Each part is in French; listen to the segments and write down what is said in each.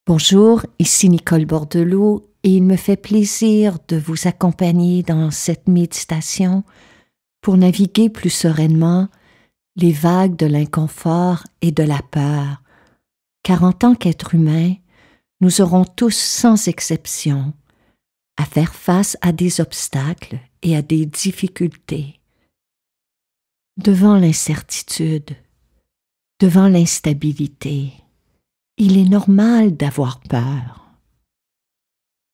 Bonjour, ici Nicole Bordelot et il me fait plaisir de vous accompagner dans cette méditation pour naviguer plus sereinement les vagues de l'inconfort et de la peur, car en tant qu'être humain, nous aurons tous sans exception à faire face à des obstacles et à des difficultés. Devant l'incertitude, devant l'instabilité, il est normal d'avoir peur.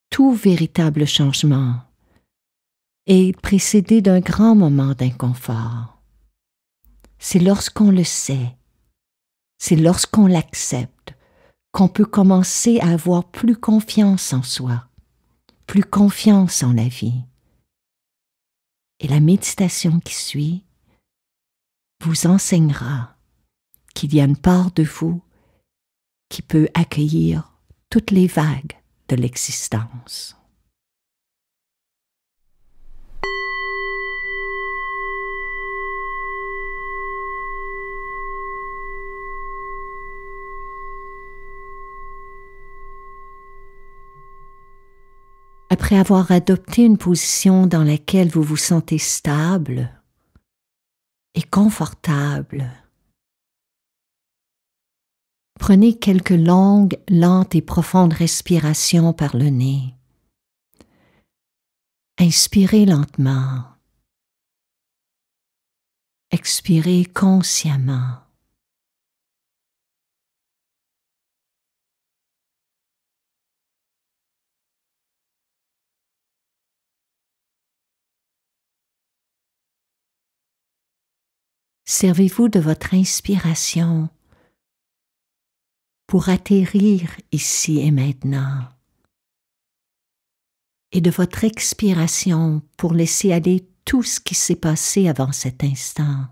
Tout véritable changement est précédé d'un grand moment d'inconfort. C'est lorsqu'on le sait, c'est lorsqu'on l'accepte, qu'on peut commencer à avoir plus confiance en soi, plus confiance en la vie. Et la méditation qui suit vous enseignera qu'il y a une part de vous qui peut accueillir toutes les vagues de l'existence. Après avoir adopté une position dans laquelle vous vous sentez stable et confortable, prenez quelques longues, lentes et profondes respirations par le nez. Inspirez lentement. Expirez consciemment. Servez-vous de votre inspiration pour atterrir ici et maintenant, et de votre expiration pour laisser aller tout ce qui s'est passé avant cet instant.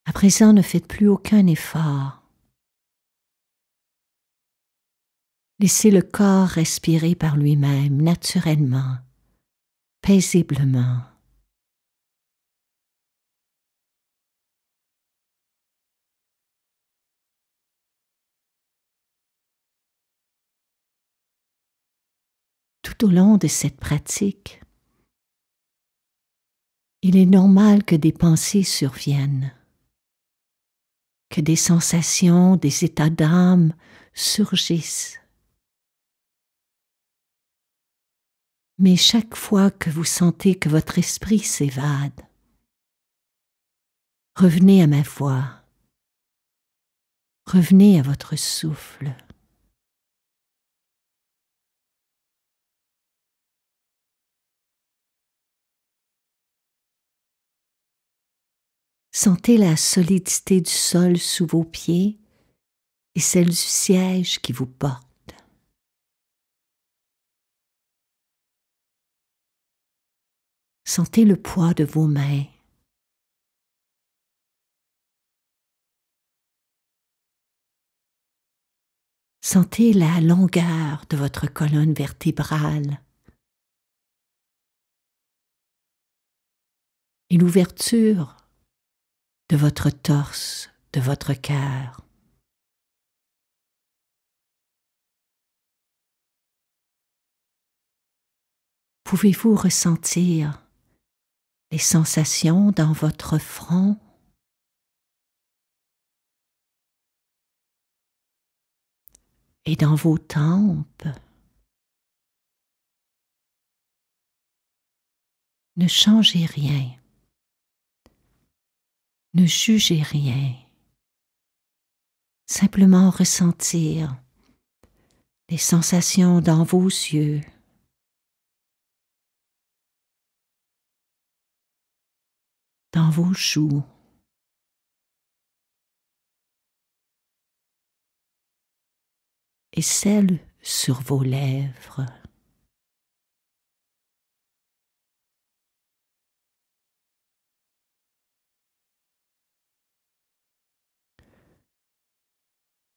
À présent, ne faites plus aucun effort. Laissez le corps respirer par lui-même, naturellement, paisiblement. Tout au long de cette pratique, il est normal que des pensées surviennent, que des sensations, des états d'âme surgissent. Mais chaque fois que vous sentez que votre esprit s'évade, revenez à ma voix, revenez à votre souffle. Sentez la solidité du sol sous vos pieds et celle du siège qui vous porte. Sentez le poids de vos mains. Sentez la longueur de votre colonne vertébrale et l'ouverture de votre torse, de votre cœur. Pouvez-vous ressentir les sensations dans votre front et dans vos tempes? Ne changez rien. Ne jugez rien. Simplement ressentir les sensations dans vos yeux, dans vos joues, et celles sur vos lèvres.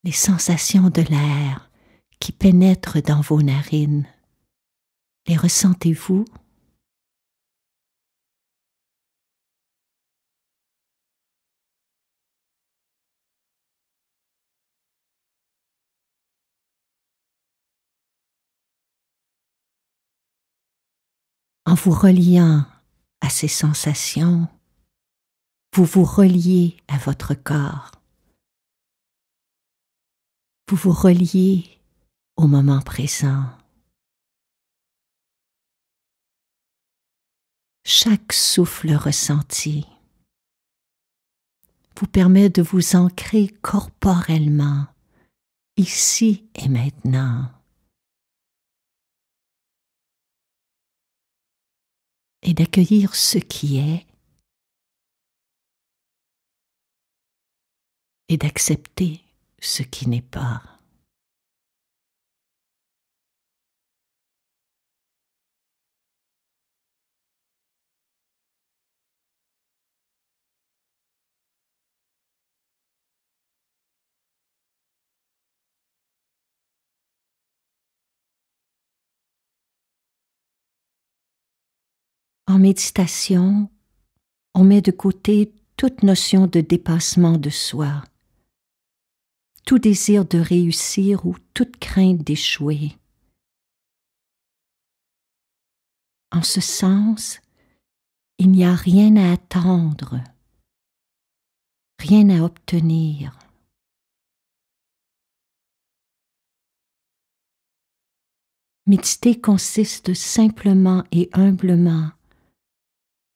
les sensations de l'air qui pénètrent dans vos narines. Les ressentez-vous? En vous reliant à ces sensations, vous vous reliez à votre corps. Vous vous reliez au moment présent. Chaque souffle ressenti vous permet de vous ancrer corporellement, ici et maintenant, et d'accueillir ce qui est et d'accepter ce qui n'est pas. En méditation, on met de côté toute notion de dépassement de soi, tout désir de réussir ou toute crainte d'échouer. En ce sens, il n'y a rien à attendre, rien à obtenir. Méditer consiste simplement et humblement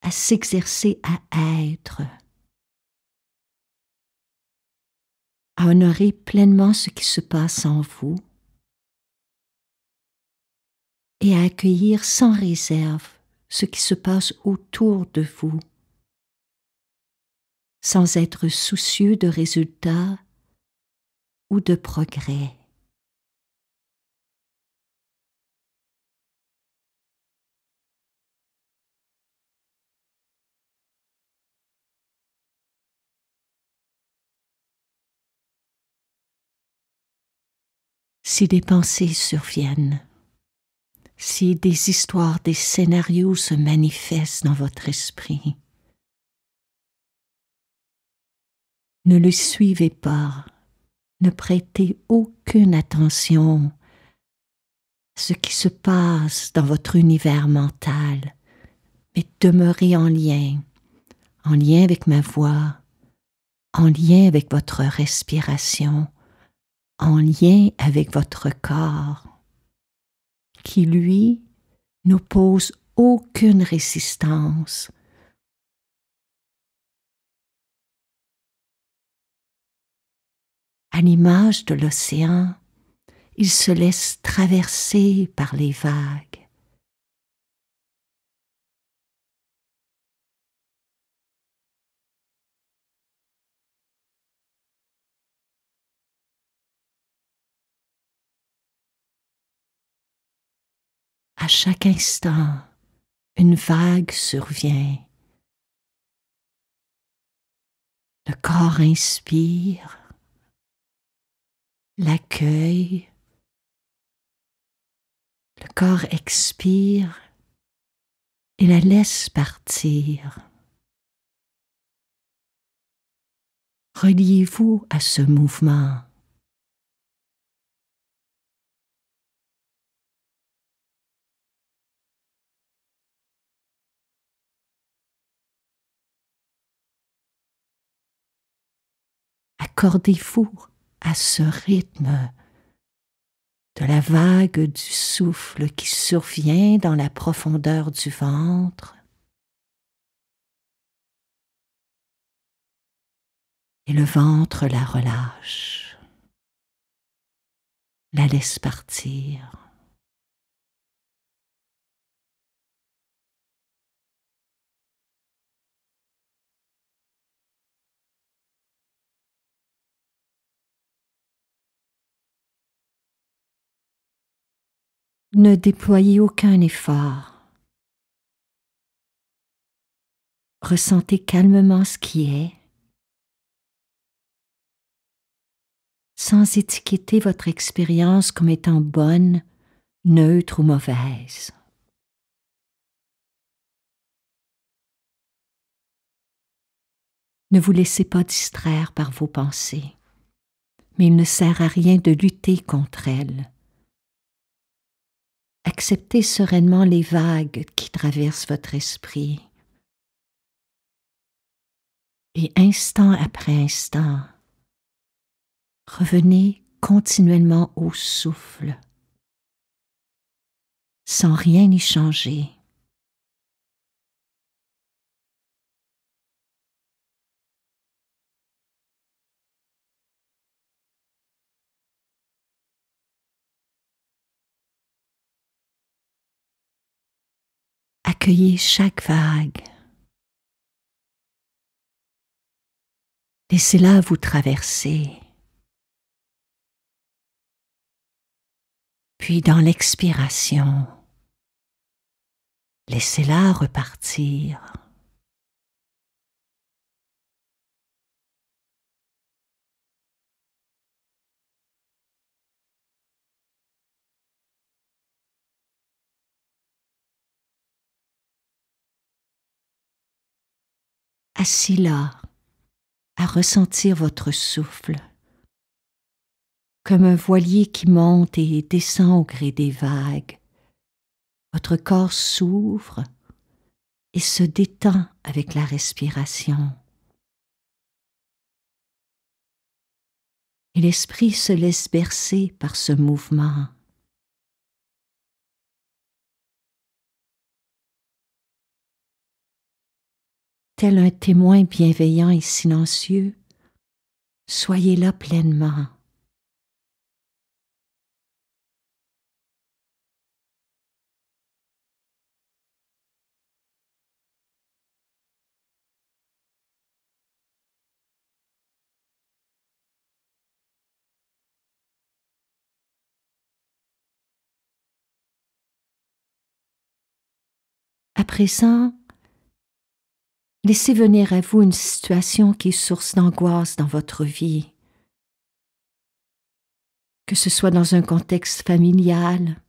à s'exercer à être, à honorer pleinement ce qui se passe en vous et à accueillir sans réserve ce qui se passe autour de vous, sans être soucieux de résultats ou de progrès. Si des pensées surviennent, si des histoires, des scénarios se manifestent dans votre esprit, ne le suivez pas, ne prêtez aucune attention à ce qui se passe dans votre univers mental, mais demeurez en lien avec ma voix, en lien avec votre respiration, en lien avec votre corps, qui, lui, n'oppose aucune résistance. À l'image de l'océan, il se laisse traverser par les vagues. À chaque instant, une vague survient. Le corps inspire, l'accueille, le corps expire et la laisse partir. Reliez-vous à ce mouvement. Accordez-vous à ce rythme de la vague du souffle qui survient dans la profondeur du ventre et le ventre la relâche, la laisse partir. Ne déployez aucun effort. Ressentez calmement ce qui est. sans étiqueter votre expérience comme étant bonne, neutre ou mauvaise. Ne vous laissez pas distraire par vos pensées, mais il ne sert à rien de lutter contre elles. Acceptez sereinement les vagues qui traversent votre esprit. Et instant après instant, revenez continuellement au souffle, sans rien y changer. Accueillez chaque vague. Laissez-la vous traverser. Puis dans l'expiration, laissez-la repartir. Assis là, à ressentir votre souffle, comme un voilier qui monte et descend au gré des vagues. Votre corps s'ouvre et se détend avec la respiration. Et l'esprit se laisse bercer par ce mouvement. Tel un témoin bienveillant et silencieux, soyez là pleinement. À présent, laissez venir à vous une situation qui est source d'angoisse dans votre vie, que ce soit dans un contexte familial,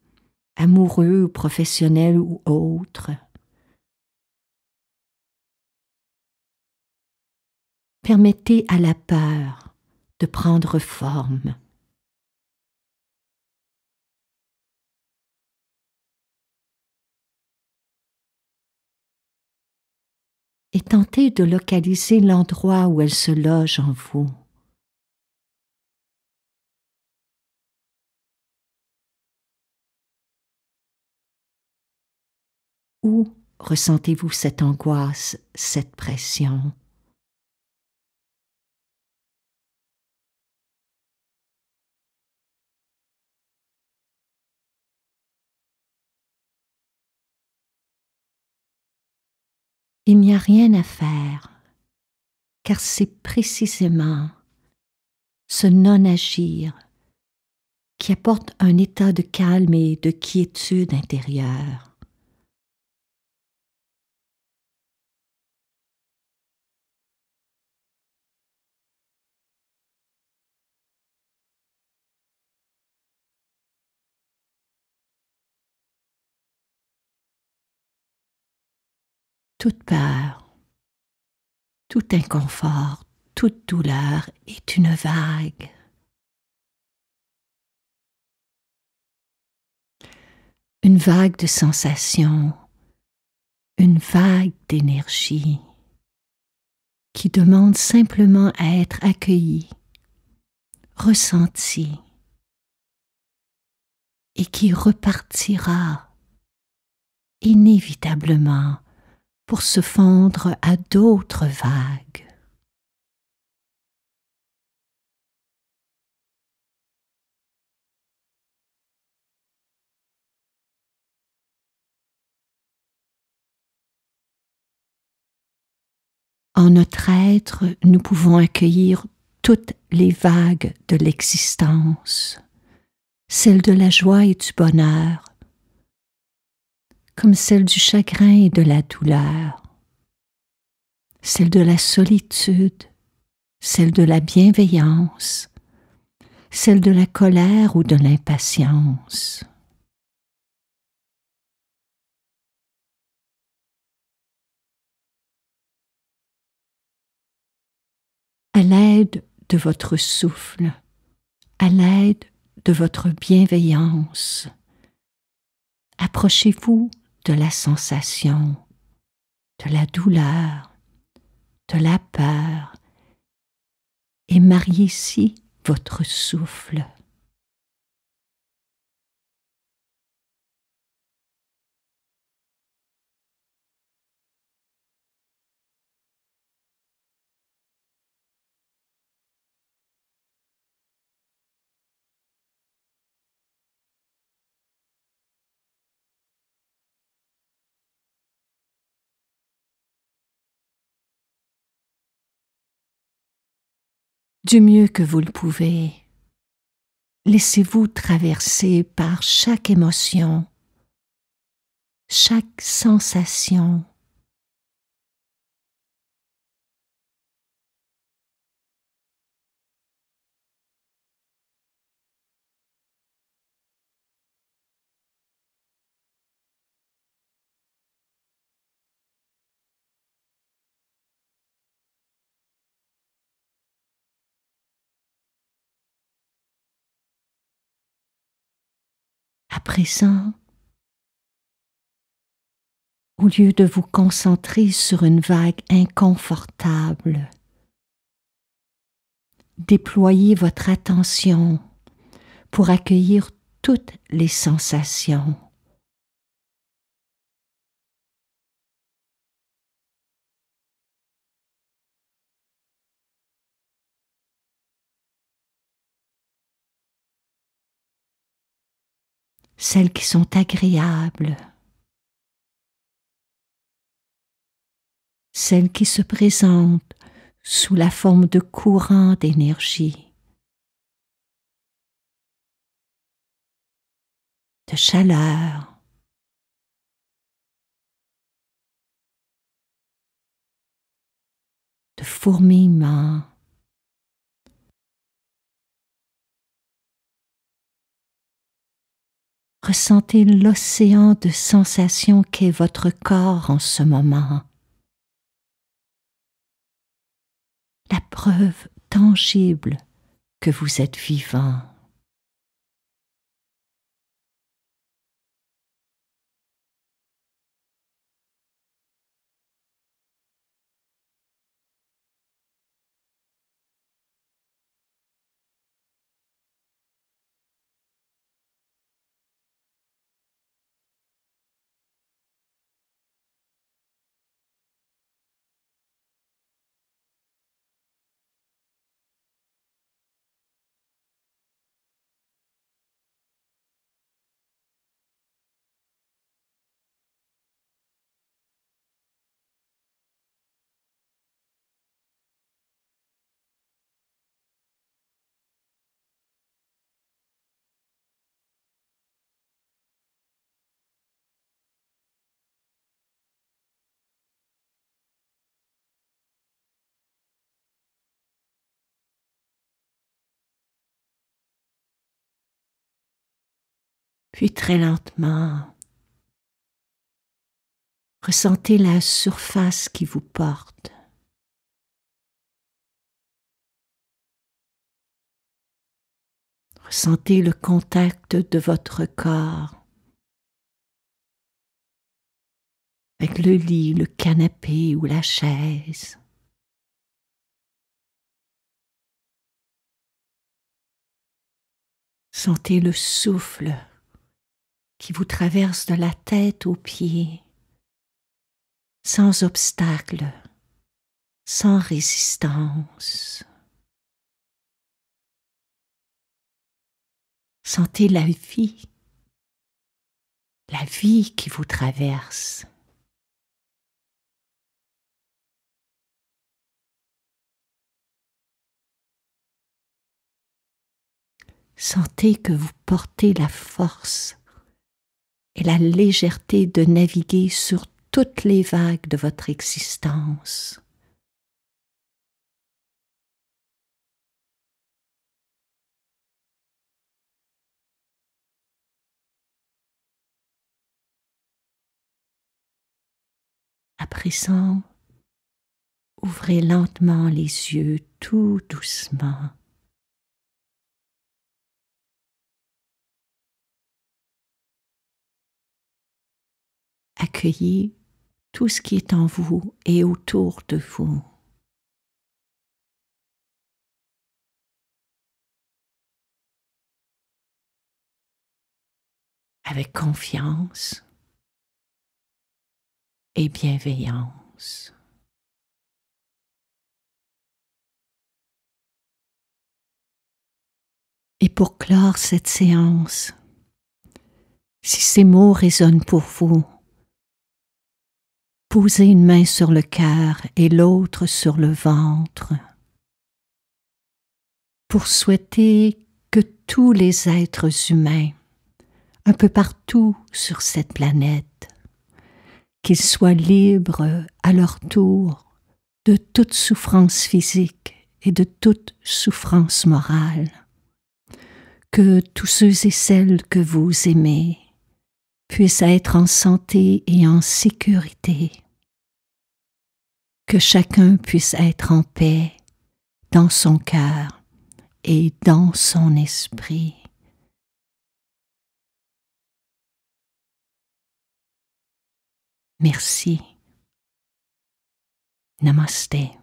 amoureux ou professionnel ou autre. Permettez à la peur de prendre forme. Et tentez de localiser l'endroit où elle se loge en vous. Où ressentez-vous cette angoisse, cette pression? Il n'y a rien à faire, car c'est précisément ce non-agir qui apporte un état de calme et de quiétude intérieure. Toute peur, tout inconfort, toute douleur est une vague. Une vague de sensations, une vague d'énergie qui demande simplement à être accueillie, ressentie et qui repartira inévitablement pour se fondre à d'autres vagues. En notre être, nous pouvons accueillir toutes les vagues de l'existence, celles de la joie et du bonheur, comme celles du chagrin et de la douleur, celles de la solitude, celles de la bienveillance, celle de la colère ou de l'impatience. À l'aide de votre souffle, à l'aide de votre bienveillance, approchez-vous de la sensation, de la douleur, de la peur et mariez-y votre souffle. Du mieux que vous le pouvez, laissez-vous traverser par chaque émotion, chaque sensation. À présent, au lieu de vous concentrer sur une vague inconfortable, déployez votre attention pour accueillir toutes les sensations. Celles qui sont agréables, celles qui se présentent sous la forme de courants d'énergie, de chaleur, de fourmillement. Ressentez l'océan de sensations qu'est votre corps en ce moment. La preuve tangible que vous êtes vivant. Puis très lentement, ressentez la surface qui vous porte. Ressentez le contact de votre corps avec le lit, le canapé ou la chaise. Sentez le souffle qui vous traverse de la tête aux pieds, sans obstacle, sans résistance. Sentez la vie qui vous traverse. Sentez que vous portez la force et la légèreté de naviguer sur toutes les vagues de votre existence. À présent, ouvrez lentement les yeux, tout doucement. Accueillez tout ce qui est en vous et autour de vous. Avec confiance et bienveillance. Et pour clore cette séance, si ces mots résonnent pour vous, posez une main sur le cœur et l'autre sur le ventre pour souhaiter que tous les êtres humains, un peu partout sur cette planète, qu'ils soient libres à leur tour de toute souffrance physique et de toute souffrance morale, que tous ceux et celles que vous aimez puissent être en santé et en sécurité, que chacun puisse être en paix dans son cœur et dans son esprit. Merci. Namaste.